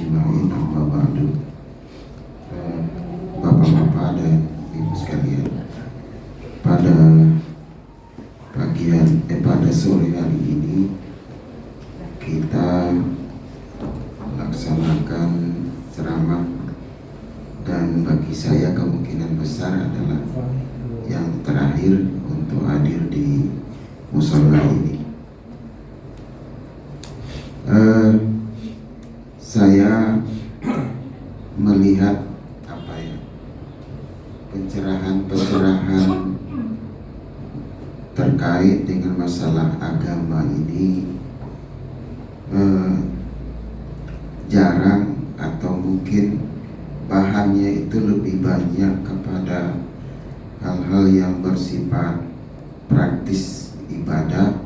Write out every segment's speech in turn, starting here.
ajma'in, amma ba'du. Bapak-bapak dan ibu sekalian, pada pada sore hari ini kita laksanakan ceramah, dan bagi saya kemungkinan besar adalah yang terakhir untuk hadir di mushola ini. Saya melihat pencerahan terkait dengan masalah agama ini jarang, atau mungkin bahannya itu lebih banyak kepada hal-hal yang bersifat praktis ibadah,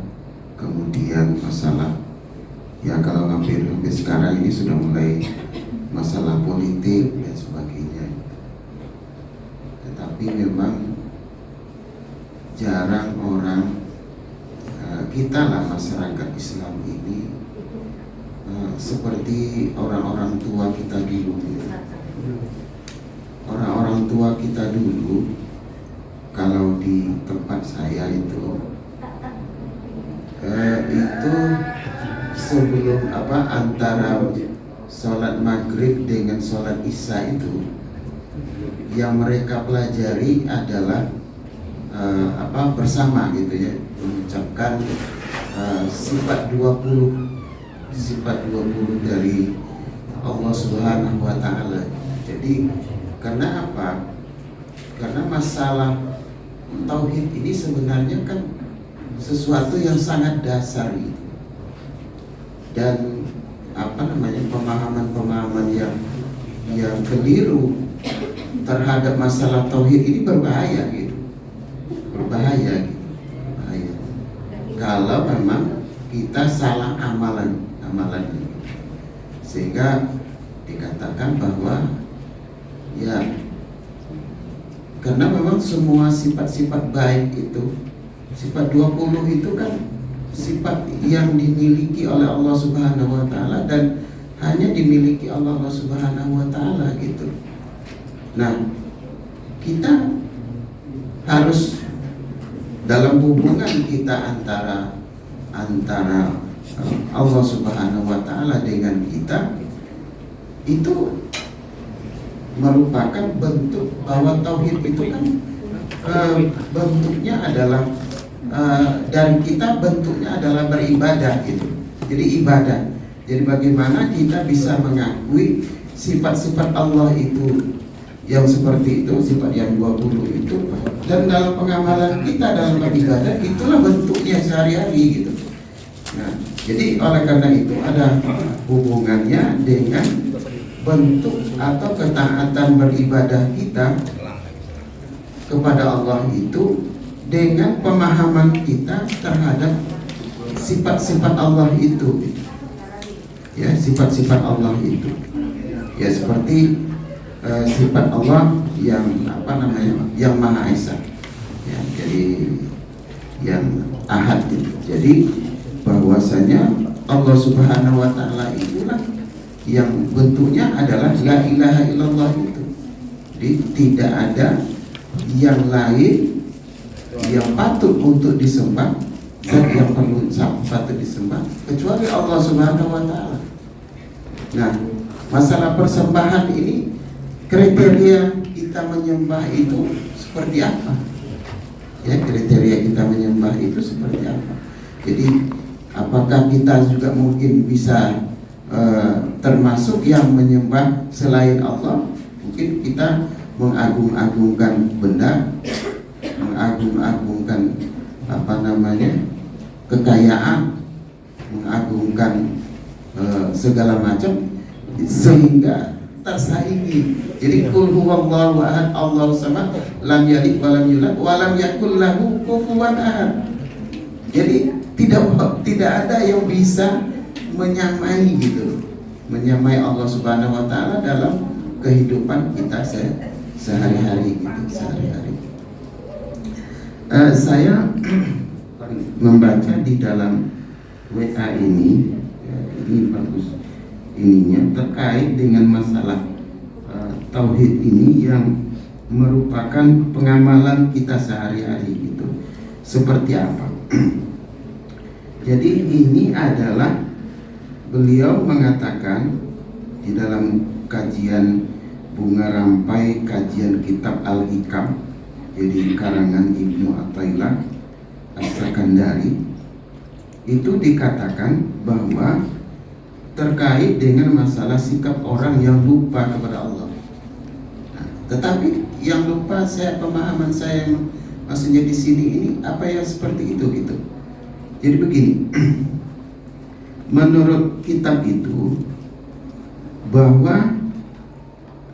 kemudian masalah kalau hampir sekarang ini sudah mulai masalah politik dan sebagainya. Tetapi memang jarang orang kita lah, masyarakat Islam ini seperti orang-orang tua kita dulu. Orang-orang tua kita dulu, kalau di tempat saya itu sebelum antara sholat maghrib dengan sholat isya itu, yang mereka pelajari adalah bersama gitu ya, mengucapkan sifat 20 dari Allah Subhanahu wa Ta'ala. Jadi karena apa? Karena masalah tauhid ini sebenarnya kan sesuatu yang sangat dasar gitu. Dan pemahaman-pemahaman yang keliru terhadap masalah tauhid ini berbahaya gitu. Berbahaya. Kalau memang kita salah amalannya, sehingga dikatakan bahwa karena memang semua sifat-sifat baik itu, sifat 20 itu kan sifat yang dimiliki oleh Allah Subhanahu wa Ta'ala, dan hanya dimiliki Allah Subhanahu wa Ta'ala gitu. Nah, kita harus dalam hubungan kita antara Allah Subhanahu wa Ta'ala dengan kita, itu merupakan bentuk bahwa tauhid itu kan bentuknya adalah dan kita bentuknya adalah beribadah gitu. Jadi ibadah. Jadi bagaimana kita bisa mengakui sifat-sifat Allah itu yang seperti itu, sifat yang 20 itu, dan dalam pengamalan kita dalam beribadah, itulah bentuknya sehari-hari gitu. Nah, jadi oleh karena itu ada hubungannya dengan bentuk atau ketaatan beribadah kita kepada Allah itu dengan pemahaman kita terhadap sifat-sifat Allah itu. Ya, sifat-sifat Allah itu. Ya, seperti sifat Allah yang yang Maha Esa. Ya, jadi yang Ahad itu. Jadi bahwasanya Allah Subhanahu wa Ta'ala itulah yang bentuknya adalah la ilaha illallah itu. Jadi tidak ada yang lain yang patut untuk disembah, dan yang patut disembah kecuali Allah Subhanahu wa Ta'ala. Nah, masalah persembahan ini, kriteria kita menyembah itu seperti apa? Ya, kriteria kita menyembah itu seperti apa? Jadi apakah kita juga mungkin bisa termasuk yang menyembah selain Allah? Mungkin kita mengagung-agungkan benda, mengagung-agungkan kekayaan, mengagungkan segala macam, sehingga tersaingi. Jadi qul huwallahu ahad, Allahu samad, lam yalid wa lam yulad wa lam yakul lahu kufuwan ahad. Jadi tidak ada yang bisa menyamai gitu, menyamai Allah Subhanahu wa Ta'ala dalam kehidupan kita sehari-hari gitu, sehari-hari. Saya membaca di dalam WA ini, ya, ini bagus. ininya terkait dengan masalah tauhid ini yang merupakan pengamalan kita sehari-hari gitu. Seperti apa? Jadi ini adalah beliau mengatakan di dalam kajian Bunga Rampai, kajian kitab Al-Hikam, jadi karangan Ibnu Athaillah As-Sakandari, itu dikatakan bahwa terkait dengan masalah sikap orang yang lupa kepada Allah. Nah, tetapi yang lupa, pemahaman saya yang maksudnya di sini ini apa yang seperti itu gitu. Jadi begini, menurut kitab itu bahwa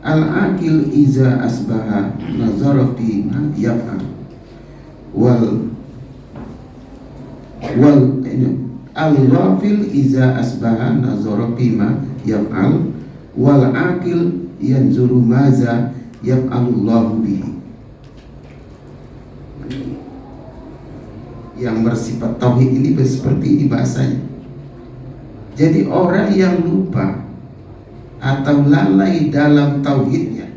al-aqil iza asbaha nazara fi ma yaf'al wal al-ghafil iza asbaha nazara fi ma yaf'al wal aqil yanzuru maza yaf'alullahu bihi. Yang bersifat tauhid ini seperti ini bahasanya. Jadi orang yang lupa atau lalai dalam tauhidnya.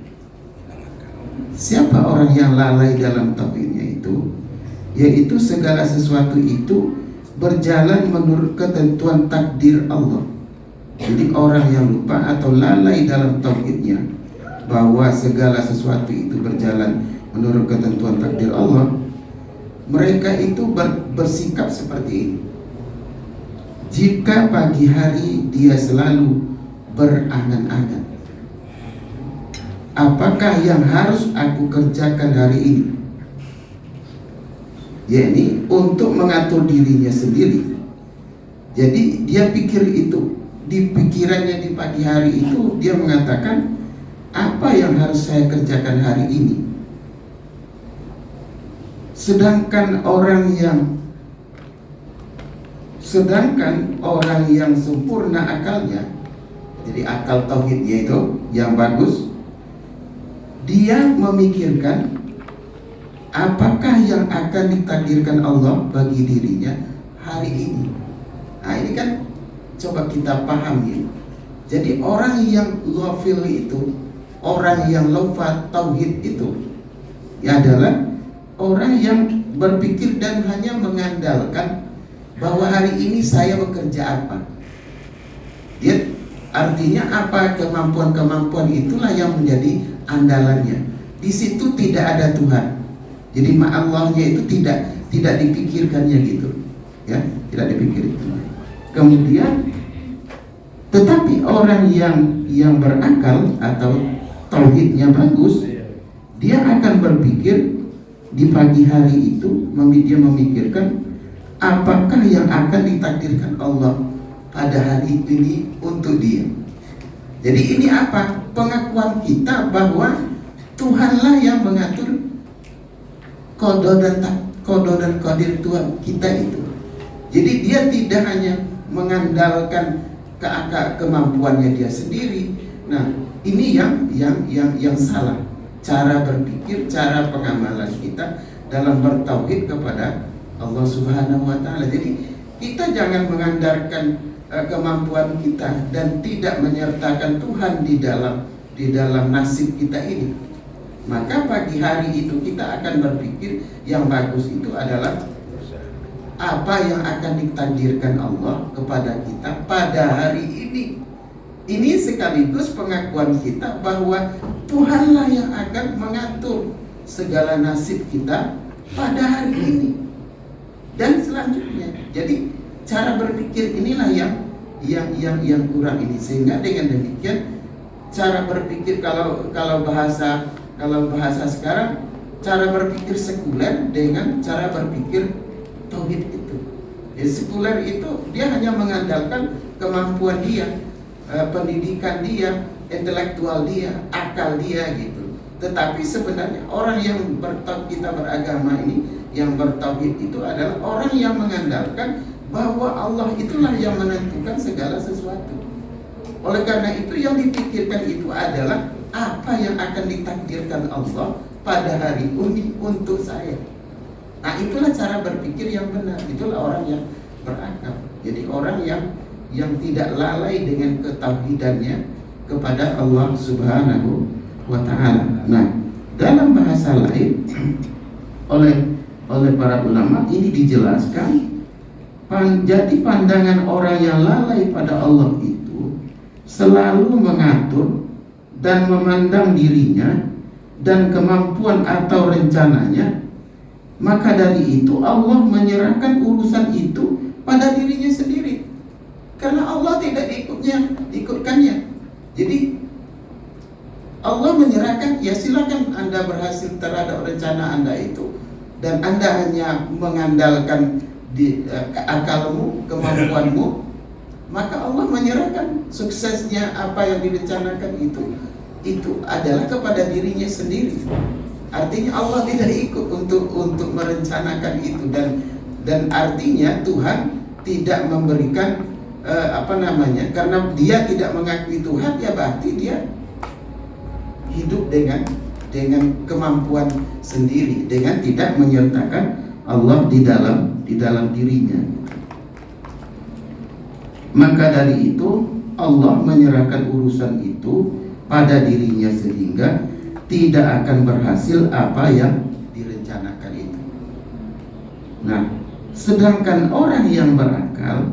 Siapa orang yang lalai dalam tauhidnya itu? Yaitu segala sesuatu itu berjalan menurut ketentuan takdir Allah. Jadi orang yang lupa atau lalai dalam tauhidnya, bahwa segala sesuatu itu berjalan menurut ketentuan takdir Allah, mereka itu bersikap seperti ini. Jika pagi hari dia selalu berangan-angan, apakah yang harus aku kerjakan hari ini, yakni untuk mengatur dirinya sendiri. Jadi dia pikir itu, di pikirannya di pagi hari itu dia mengatakan, apa yang harus saya kerjakan hari ini. Sedangkan orang yang sempurna akalnya, jadi akal tauhidnya itu yang bagus, dia memikirkan apakah yang akan ditakdirkan Allah bagi dirinya hari ini. Nah ini kan coba kita pahami. Jadi orang yang ghafil itu, orang yang lupa tauhid itu, adalah orang yang berpikir dan hanya mengandalkan bahwa hari ini saya bekerja apa. Dia artinya apa, kemampuan-kemampuan itulah yang menjadi andalannya. Di situ tidak ada Tuhan. Jadi Allahnya itu tidak dipikirkannya gitu, ya, tidak dipikirkan. Kemudian, tetapi orang yang berakal atau tauhidnya bagus, dia akan berpikir di pagi hari itu, dia memikirkan apakah yang akan ditakdirkan Allah pada hari ini untuk dia. Jadi ini apa? Pengakuan kita bahwa Tuhanlah yang mengatur qada dan qadir Tuhan kita itu. Jadi dia tidak hanya mengandalkan kemampuannya dia sendiri. Nah, ini yang salah. Cara berpikir, cara pengamalan kita dalam bertauhid kepada Allah Subhanahu wa taala. Jadi kita jangan mengandalkan kemampuan kita dan tidak menyertakan Tuhan di dalam nasib kita ini. Maka pagi hari itu kita akan berpikir yang bagus itu adalah apa yang akan ditakdirkan Allah kepada kita pada hari ini. Ini sekaligus pengakuan kita bahwa Tuhanlah yang akan mengatur segala nasib kita pada hari ini dan selanjutnya. Jadi cara berpikir inilah yang kurang ini, sehingga dengan demikian cara berpikir kalau bahasa sekarang, cara berpikir sekuler dengan cara berpikir tauhid itu. Jadi sekuler itu dia hanya mengandalkan kemampuan dia, pendidikan dia, intelektual dia, akal dia gitu. Tetapi sebenarnya orang yang kita beragama ini, yang bertauhid itu adalah orang yang mengandalkan bahwa Allah itulah yang menentukan segala sesuatu. Oleh karena itu yang dipikirkan itu adalah apa yang akan ditakdirkan Allah pada hari ini untuk saya. Nah itulah cara berpikir yang benar. Itulah orang yang berakal. Jadi orang yang tidak lalai dengan ketauhidannya kepada Allah Subhanahu wa Ta'ala. Nah, dalam bahasa lain oleh para ulama ini dijelaskan, jadi pandangan orang yang lalai pada Allah itu selalu mengatur dan memandang dirinya dan kemampuan atau rencananya, maka dari itu Allah menyerahkan urusan itu pada dirinya sendiri, karena Allah tidak diikutkannya. Jadi Allah menyerahkan, ya silakan Anda berhasil terhadap rencana Anda itu, dan Anda hanya mengandalkan akalmu, kemampuanmu, maka Allah menyerahkan suksesnya apa yang direncanakan itu adalah kepada dirinya sendiri. Artinya Allah tidak ikut untuk merencanakan itu, dan artinya Tuhan tidak memberikan karena dia tidak mengakui Tuhan, ya berarti dia hidup dengan kemampuan sendiri, dengan tidak menyertakan Allah di dalam dirinya. Maka dari itu Allah menyerahkan urusan itu pada dirinya sehingga tidak akan berhasil apa yang direncanakan itu. Nah, sedangkan orang yang berakal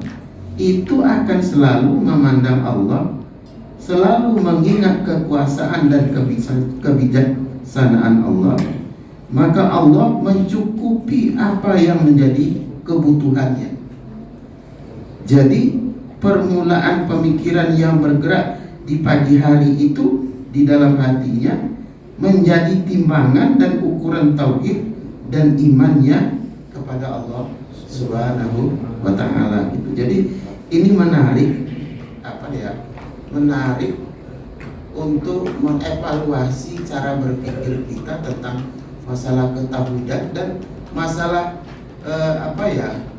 itu akan selalu memandang Allah, selalu mengingat kekuasaan dan kebijaksanaan Allah, maka Allah mencukupi apa yang menjadi kebutuhannya. Jadi permulaan pemikiran yang bergerak di pagi hari itu di dalam hatinya menjadi timbangan dan ukuran tauhid dan imannya kepada Allah Subhanahu wa Ta'ala gitu. Jadi ini menarik menarik untuk mengevaluasi cara berpikir kita tentang masalah ketauhidan dan masalah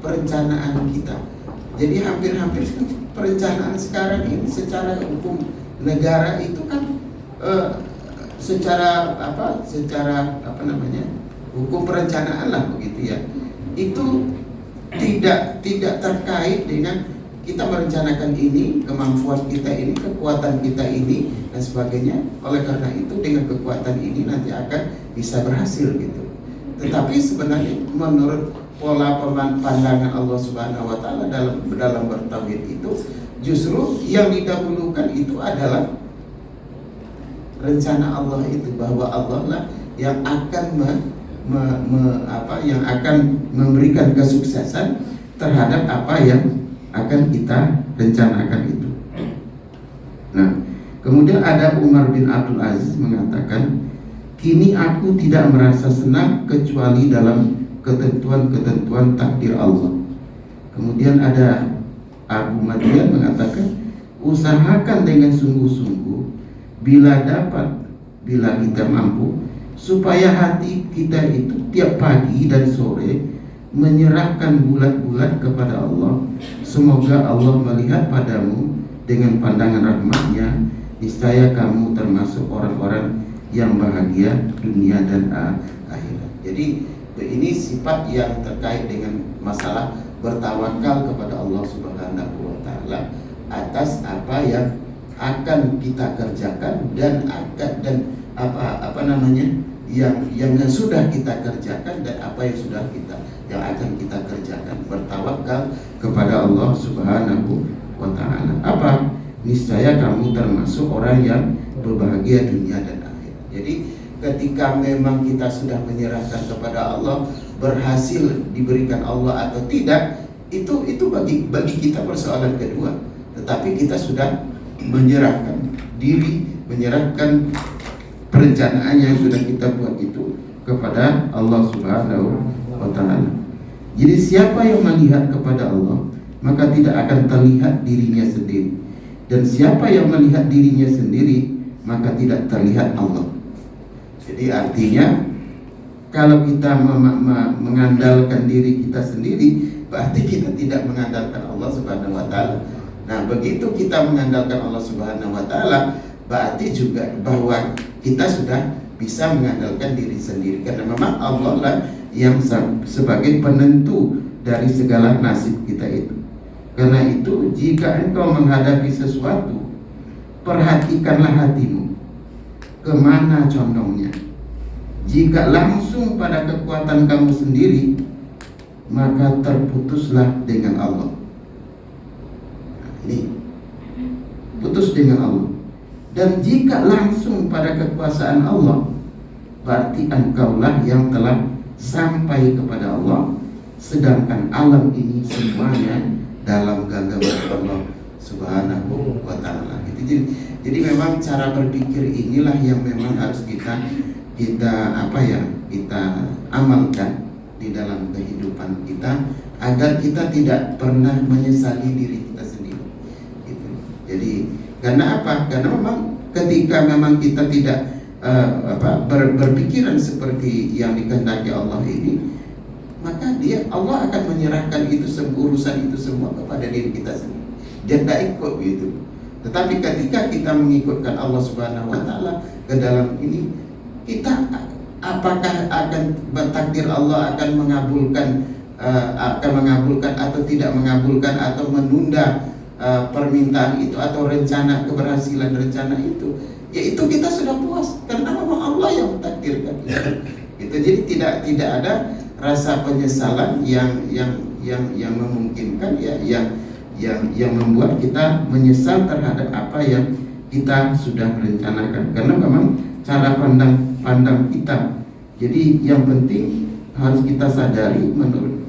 perencanaan kita. Jadi hampir-hampir perencanaan sekarang ini secara hukum negara itu kan secara hukum perencanaan lah begitu ya, itu tidak terkait dengan kita merencanakan ini, kemampuan kita ini, kekuatan kita ini dan sebagainya. Oleh karena itu dengan kekuatan ini nanti akan bisa berhasil gitu. Tetapi sebenarnya menurut pola pandangan Allah Subhanahu wa Ta'ala dalam bertauhid itu, justru yang didahulukan itu adalah rencana Allah itu, bahwa Allah lah yang akan yang akan memberikan kesuksesan terhadap apa yang akan kita rencanakan itu. Nah, kemudian ada Umar bin Abdul Aziz mengatakan, kini aku tidak merasa senang kecuali dalam ketentuan-ketentuan takdir Allah. Kemudian ada Abu Madian mengatakan, usahakan dengan sungguh-sungguh bila kita mampu, supaya hati kita itu tiap pagi dan sore menyerahkan bulat-bulat kepada Allah. Semoga Allah melihat padamu dengan pandangan rahmatnya, niscaya kamu termasuk orang-orang yang bahagia dunia dan akhirat. Jadi ini sifat yang terkait dengan masalah bertawakal kepada Allah Subhanahu wa Ta'ala atas apa yang akan kita kerjakan dan yang sudah kita kerjakan dan apa yang akan kita kerjakan. Bertawakal kepada Allah Subhanahu wa Ta'ala. Apa? Niscaya kamu termasuk orang yang berbahagia dunia dan akhirat. Jadi ketika memang kita sudah menyerahkan kepada Allah, berhasil diberikan Allah atau tidak, itu bagi kita persoalan kedua. Tetapi kita sudah menyerahkan diri, menyerahkan perencanaan yang sudah kita buat itu kepada Allah Subhanahu wa Ta'ala. Jadi siapa yang melihat kepada Allah, maka tidak akan terlihat dirinya sendiri. Dan siapa yang melihat dirinya sendiri, maka tidak terlihat Allah. Jadi artinya kalau kita mengandalkan diri kita sendiri, berarti kita tidak mengandalkan Allah Subhanahu wa Ta'ala. Nah, begitu kita mengandalkan Allah Subhanahu wa Ta'ala, berarti juga bahwa kita sudah bisa mengandalkan diri sendiri, karena memang Allah lah yang sebagai penentu dari segala nasib kita itu. Karena itu jika engkau menghadapi sesuatu, perhatikanlah hatimu, kemana condongnya. Jika langsung pada kekuatan kamu sendiri, maka terputuslah dengan Allah. Ini putus dengan Allah. Dan jika langsung pada kekuasaan Allah, berarti engkaulah yang telah sampai kepada Allah, sedangkan alam ini semuanya dalam genggaman Allah Subhanahu wa Ta'ala. Jadi memang cara berpikir inilah yang memang harus kita amalkan di dalam kehidupan kita, agar kita tidak pernah menyesali diri kita sendiri. Gitu. Jadi karena apa? Karena memang ketika memang kita tidak berpikiran seperti yang dikehendaki Allah ini, maka Allah akan menyerahkan urusan itu semua kepada diri kita sendiri. Dia tidak ikut gitu. Tetapi ketika kita mengikutkan Allah Subhanahu wa Ta'ala ke dalam ini, kita apakah akan takdir Allah akan mengabulkan atau tidak mengabulkan, atau menunda permintaan itu atau rencana keberhasilan rencana itu, yaitu kita sudah puas karena memang Allah yang mentakdirkan itu. Jadi tidak ada rasa penyesalan yang memungkinkan, yang membuat kita menyesal terhadap apa yang kita sudah merencanakan, karena memang cara pandang kita. Jadi yang penting harus kita sadari menurut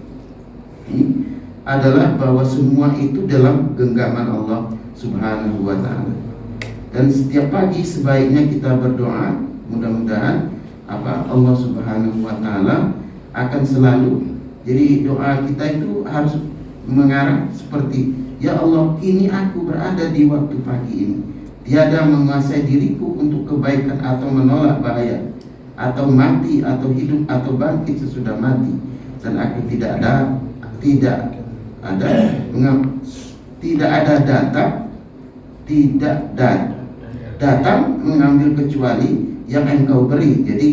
ini adalah bahwa semua itu dalam genggaman Allah Subhanahu wa Ta'ala. Dan setiap pagi sebaiknya kita berdoa, mudah-mudahan Allah Subhanahu wa Ta'ala akan selalu, jadi doa kita itu harus mengarah seperti, ya Allah, kini aku berada di waktu pagi ini, tiada menguasai diriku untuk kebaikan atau menolak bahaya, atau mati atau hidup atau bangkit sesudah mati, dan aku tidak datang mengambil kecuali yang engkau beri. Jadi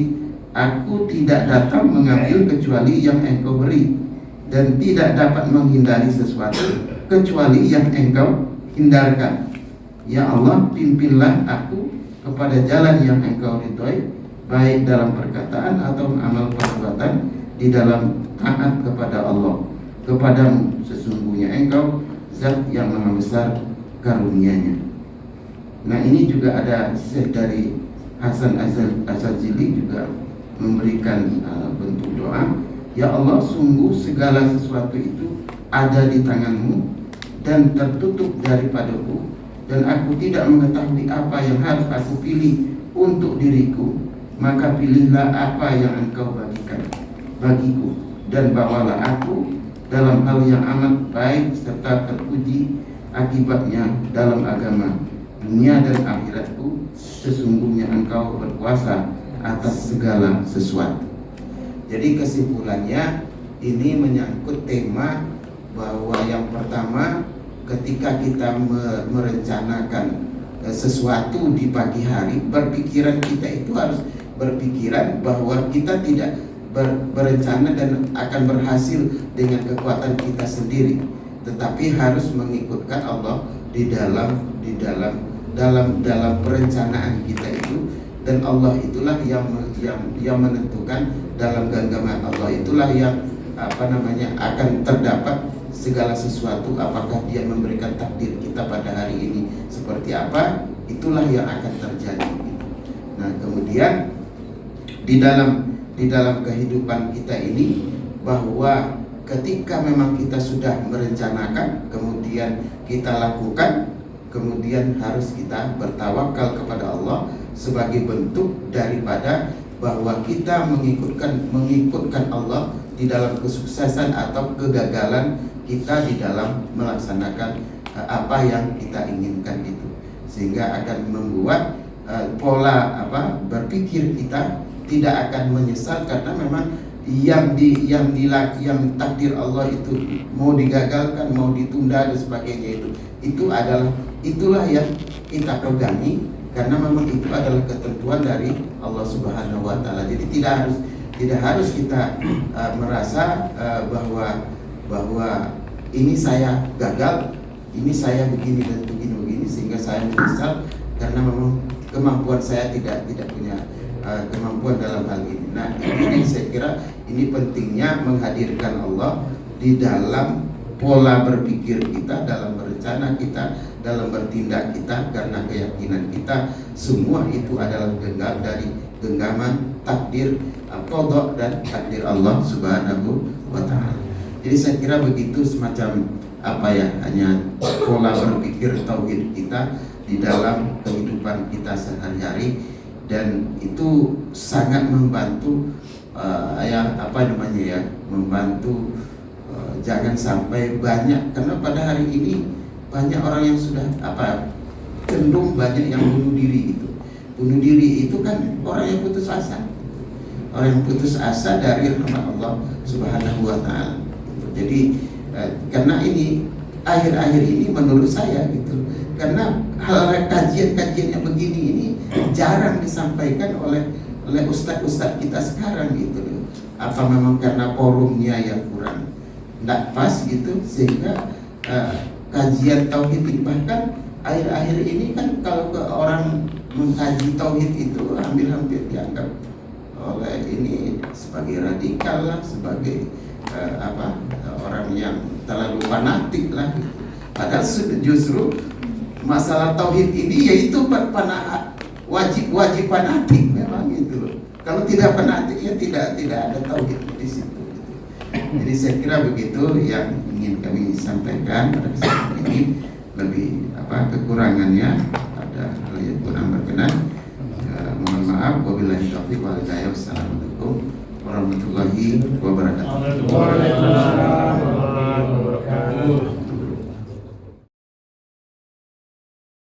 aku tidak datang mengambil kecuali yang engkau beri, dan tidak dapat menghindari sesuatu kecuali yang engkau hindarkan. Ya Allah, pimpinlah aku kepada jalan yang engkau ridhoi, baik dalam perkataan atau amal perbuatan, di dalam taat kepada Allah. Kepadamu sesungguhnya engkau zat yang maha besar karunia-Nya. Nah, ini juga ada Syekh dari Hasan Asyadzili juga memberikan bentuk doa. Ya Allah, sungguh segala sesuatu itu ada di tangan-Mu dan tertutup daripadaku, dan aku tidak mengetahui apa yang harus aku pilih untuk diriku. Maka pilihlah apa yang engkau bagikan bagiku, dan bawalah aku dalam hal yang amat baik serta terpuji akibatnya dalam agama, dunia dan akhiratku. Sesungguhnya engkau berkuasa atas segala sesuatu. Jadi kesimpulannya ini menyangkut tema bahwa yang pertama, ketika kita merencanakan sesuatu di pagi hari, berpikiran kita itu harus berpikiran bahwa kita tidak berencana dan akan berhasil dengan kekuatan kita sendiri, tetapi harus mengikutkan Allah di dalam perencanaan kita itu. Dan Allah itulah yang menentukan, dalam genggaman Allah itulah yang akan terdapat segala sesuatu. Apakah Dia memberikan takdir kita pada hari ini seperti apa, itulah yang akan terjadi. Nah, kemudian di dalam kehidupan kita ini, bahwa ketika memang kita sudah merencanakan, kemudian kita lakukan, kemudian harus kita bertawakal kepada Allah sebagai bentuk daripada bahwa kita mengikutkan Allah di dalam kesuksesan atau kegagalan kita di dalam melaksanakan apa yang kita inginkan itu, sehingga akan membuat pola berpikir kita tidak akan menyesal, karena memang yang takdir Allah itu mau digagalkan, mau ditunda dan sebagainya, itulah yang kita pegangi, karena memang itu adalah ketentuan dari Allah Subhanahu wa Ta'ala. Jadi tidak harus kita merasa bahwa ini saya gagal, ini saya begini dan begini sehingga saya menyesal karena memang kemampuan saya tidak punya kemampuan dalam hal ini. Nah, ini saya kira ini pentingnya menghadirkan Allah di dalam pola berpikir kita, dalam berencana kita, dalam bertindak kita, karena keyakinan kita semua itu adalah dari genggaman takdir qada dan takdir Allah Subhanahu wa taala. Jadi saya kira begitu, semacam hanya pola berpikir tauhid kita di dalam kehidupan kita sehari-hari, dan itu sangat membantu membantu jangan sampai banyak, karena pada hari ini banyak orang yang sudah cenderung banyak yang bunuh diri gitu. Bunuh diri itu kan orang yang putus asa. Orang yang putus asa dari rahmat Allah Subhanahu wa taala. Jadi karena ini akhir-akhir ini menurut saya gitu. Karena hal kajian-kajian yang begini ini jarang disampaikan oleh ustadz-ustadz kita sekarang gitu. Apa memang karena forumnya yang kurang tidak pas gitu, sehingga kajian tauhid ini, bahkan akhir-akhir ini kan kalau ke orang mengkaji tauhid itu hampir dianggap oleh ini sebagai radikal lah, sebagai orang yang terlalu fanatik lah. Padahal justru masalah tauhid ini yaitu wajib fanatik memang gitu loh. Kalau tidak fanatik ya tidak ada tauhid di situ. Jadi saya kira begitu yang ingin kami sampaikan pada kesempatan ini. Lebih kekurangannya ada hal yang kurang berkenan, mohon maaf. Wabillahi taufiq wal hidayah. Wassalamualaikum warahmatullahi wabarakatuh.